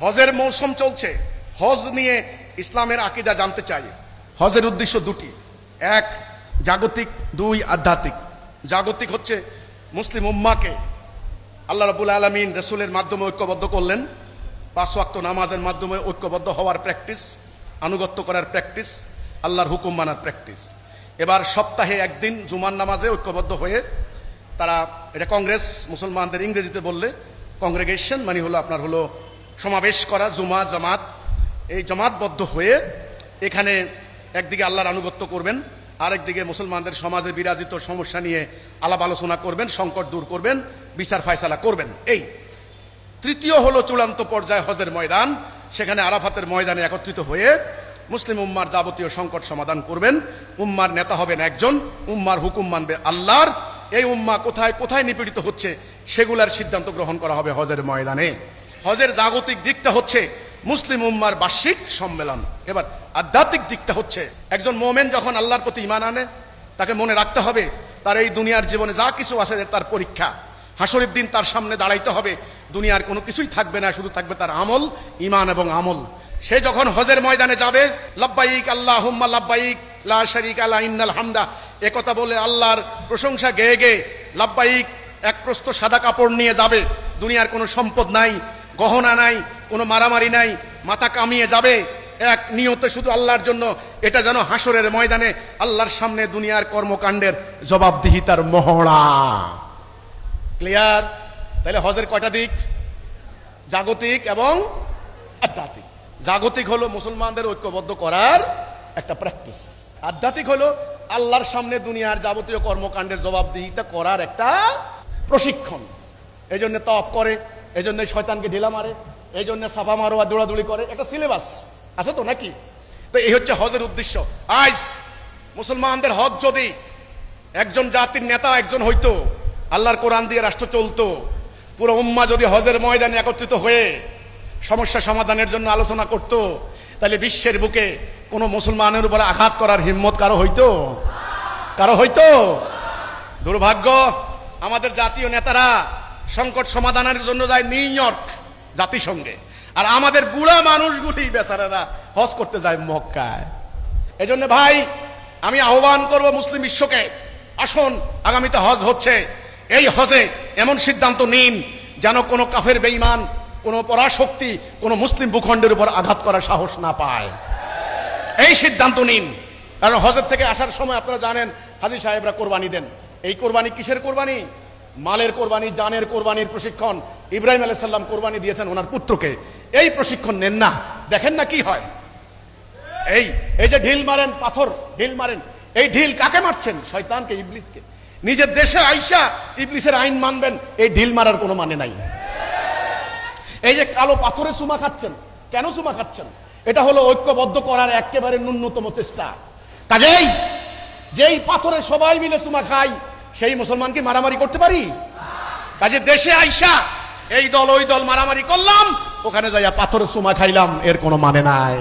হজের মৌসুম চলছে। হজ নিয়ে ইসলামের আকীদা জানতে চাই। হজের উদ্দেশ্য দুটি, এক জাগতিক, দুই আধ্যাত্মিক। জাগতিক হচ্ছে মুসলিম উম্মাকে আল্লাহ রাব্বুল আলামিন রাসূলের মাধ্যমে ঐক্যবদ্ধ করলেন। 5 ওয়াক্ত নামাজের মাধ্যমে ঐক্যবদ্ধ হওয়ার প্র্যাকটিস, আনুগত্য করার প্র্যাকটিস, আল্লাহর হুকুম মানার প্র্যাকটিস। এবার সপ্তাহে একদিন জুমার নামাজে ঐক্যবদ্ধ হয়ে তারা, এটা কংগ্রেস মুসলমানদের ইংরেজিতে বললে কংগ্রেগেশন মানে হলো আপনার হলো সমাবেশ করা, জুমা জামাত, এই জামাতবদ্ধ হয়ে এখানে একদিকে আল্লাহর আনুগত্য করবেন, আরেকদিকে মুসলমানদের সমাজে বিরাজিত সমস্যা নিয়ে আলাপ আলোচনা করবেন, সংকট দূর করবেন, বিচার ফায়সালা করবেন। এই তৃতীয় হলো চূড়ান্ত পর্যায়ে হজের ময়দান, সেখানে আরাফাতের ময়দানে একত্রিত হয়ে মুসলিম উম্মার যাবতীয় সংকট সমাধান করবেন। উম্মার নেতা হবেন একজন, উম্মার হুকুম মানবে আল্লাহর। এই উম্মা কোথায় কোথায় নিপীড়িত হচ্ছে সেগুলার সিদ্ধান্ত গ্রহণ করা হবে হজের ময়দানে। হজের জাগতিক দিকটা হচ্ছে মুসলিম উম্মার বার্ষিক সম্মেলন। এবার আধ্যাত্মিক দিকটা হচ্ছে একজন মোমেন যখন আল্লাহর প্রতি ঈমান আনে, তাকে মনে রাখতে হবে তার এই দুনিয়ার জীবনে যা কিছু আছে তার পরীক্ষা। হাসরের দিন তার সামনে দাঁড়াইতে হবে, দুনিয়ার কোনো কিছুই থাকবে না, শুধু থাকবে তার আমল, ঈমান এবং আমল। সে যখন হজের ময়দানে যাবে, লাব্বাইক আল্লাহুম্মা লাব্বাইক লা শারীকা লা ইন্নাল হামদা, একথা বলে আল্লাহর প্রশংসা গেয়ে গেয়ে লাব্বাইক, এক প্রস্ত সাদা কাপড় নিয়ে যাবে। দুনিয়ার কোনো সম্পদ নাই, গহনা নাই, কোনো মারামারি নাই, মাথা কামিয়ে যাবে এক নিয়তে শুধু আল্লাহর জন্য। এটা যেন হাসরের ময়দানে আল্লাহর সামনে দুনিয়ার কর্মকাণ্ডের জবাবদিহিতার মহড়া। ক্লিয়ার? তাহলে হজের কয়টা দিক? জাগতিক এবং আধ্যাত্মিক। জাগতিক হলো মুসলমানদের ঐক্যবদ্ধ করার একটা প্র্যাকটিস, আধ্যাত্মিক হলো আল্লাহর সামনে দুনিয়ার যাবতীয় কর্মকাণ্ডের জবাবদিহিতা করার একটা প্রশিক্ষণ। এই জন্য তওয়াফ করে, এই জন্য শয়তানকে ঢিলা মারে, এই জন্য সাফা মারোয়া দৌড়াদৌড়ি করে, একটা সিলেবাস আছে তো নাকি? তো এই হচ্ছে হজের উদ্দেশ্য। আজ মুসলমানদের হজ যদি একজন জাতির নেতা একজন হইতো, আল্লাহর কোরআন দিয়ে রাষ্ট্র চলতো, পুরো উম্মাহ যদি হজের ময়দানে একত্রিত হয়ে সমস্যা সমাধানের জন্য আলোচনা করত, তাহলে বিশ্বের বুকে কোনো মুসলমানের উপরে আঘাত করার হিম্মত কারো হইতো? কারো হইতো? দুর্ভাগ্য, আমাদের জাতীয় নেতারা সংকট সমাধানের জন্য যায় নিউ ইয়র্ক জাতিসংঘে, আর আমাদের বুড়া মানুষগুলি বেচারারা হজ করতে যায় মক্কায়। এই জন্য ভাই, আমি আহ্বান করব মুসলিম বিশ্বকে, আসুন আগামীতে হজ হচ্ছে, এই হজে এমন সিদ্ধান্ত নিন যেন কোনো কাফের বেঈমান, কোনো পরাশক্তি কোনো মুসলিম ভূখণ্ডের উপর আঘাত করার সাহস না পায়। এই সিদ্ধান্ত নিন। কারণ হজের থেকে আসার সময় আপনারা জানেন হাজী সাহেবরা কোরবানি দেন। এই কোরবানি কিসের কোরবানি? মালের কোরবানি, জানের কোরবানির প্রশিক্ষণ। ইব্রাহিম আলাইহিস সালাম কোরবানি দিয়েছেন ওনার পুত্রকে। এই প্রশিক্ষণ নেন না, দেখেন না কি হয়। এই যে ঢিল মারেন, পাথর ঢিল মারেন, এই ঢিল কাকে মারছেন? শয়তানকে, ইবলিসকে। নিজের দেশে আইসা ইবলিসের আইন মানবেন, এই ঢিল মারার কোনো মানে নাই। এই যে কালো পাথরে চুমা খাচ্ছেন, কেন চুমা খাচ্ছেন? এটা হলো ঐক্যবদ্ধ করার একেবারে ন্যূনতম চেষ্টা। কাজেই যেই পাথরে সবাই মিলে চুমা খাই, সেই মুসলমান কি মারামারি করতে পারি? কাজে দেশে আইসা এই দল ওই দল মারামারি করলাম, ওখানে যাইয়া পাথরে চুমা খাইলাম, এর কোনো মানে নাই।